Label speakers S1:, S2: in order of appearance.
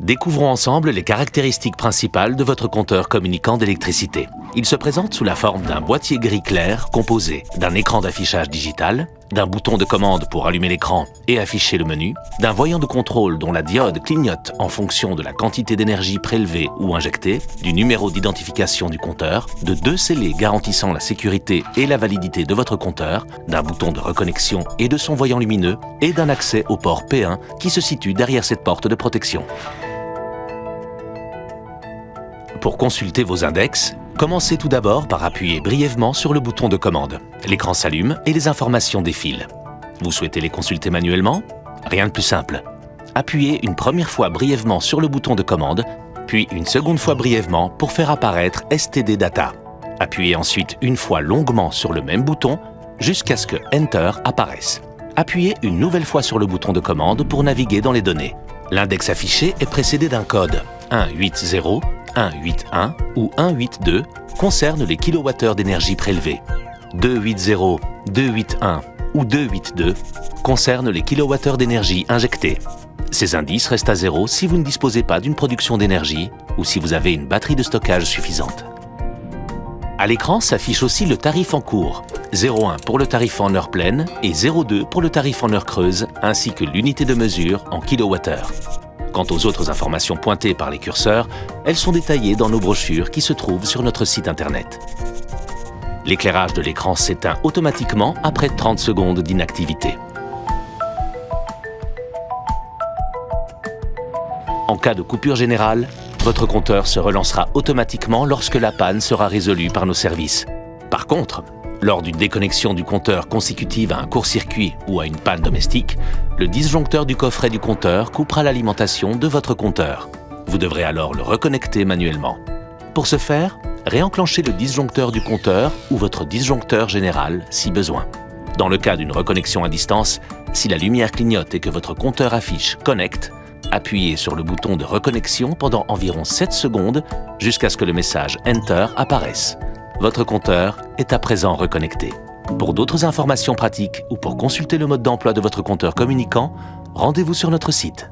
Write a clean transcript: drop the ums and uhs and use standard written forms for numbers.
S1: Découvrons ensemble les caractéristiques principales de votre compteur communicant d'électricité. Il se présente sous la forme d'un boîtier gris clair composé d'un écran d'affichage digital, d'un bouton de commande pour allumer l'écran et afficher le menu, d'un voyant de contrôle dont la diode clignote en fonction de la quantité d'énergie prélevée ou injectée, du numéro d'identification du compteur, de 2 scellés garantissant la sécurité et la validité de votre compteur, d'un bouton de reconnexion et de son voyant lumineux, et d'un accès au port P1 qui se situe derrière cette porte de protection. Pour consulter vos index, commencez tout d'abord par appuyer brièvement sur le bouton de commande. L'écran s'allume et les informations défilent. Vous souhaitez les consulter manuellement? Rien de plus simple. Appuyez une première fois brièvement sur le bouton de commande, puis une seconde fois brièvement pour faire apparaître STD Data. Appuyez ensuite une fois longuement sur le même bouton jusqu'à ce que Enter apparaisse. Appuyez une nouvelle fois sur le bouton de commande pour naviguer dans les données. L'index affiché est précédé d'un code 180, 181 ou 182 concerne les kilowattheures d'énergie prélevée. 280, 281 ou 282 concernent les kilowattheures d'énergie injectée. Ces indices restent à 0 si vous ne disposez pas d'une production d'énergie ou si vous avez une batterie de stockage suffisante. À l'écran s'affiche aussi le tarif en cours, 0,1 pour le tarif en heure pleine et 0,2 pour le tarif en heure creuse, ainsi que l'unité de mesure en kilowattheure. Quant aux autres informations pointées par les curseurs, elles sont détaillées dans nos brochures qui se trouvent sur notre site internet. L'éclairage de l'écran s'éteint automatiquement après 30 secondes d'inactivité. En cas de coupure générale, votre compteur se relancera automatiquement lorsque la panne sera résolue par nos services. Par contre, lors d'une déconnexion du compteur consécutive à un court-circuit ou à une panne domestique, le disjoncteur du coffret du compteur coupera l'alimentation de votre compteur. Vous devrez alors le reconnecter manuellement. Pour ce faire, réenclenchez le disjoncteur du compteur ou votre disjoncteur général si besoin. Dans le cas d'une reconnexion à distance, si la lumière clignote et que votre compteur affiche « Connect », appuyez sur le bouton de reconnexion pendant environ 7 secondes jusqu'à ce que le message « Enter » apparaisse. Votre compteur est à présent reconnecté. Pour d'autres informations pratiques ou pour consulter le mode d'emploi de votre compteur communicant, rendez-vous sur notre site.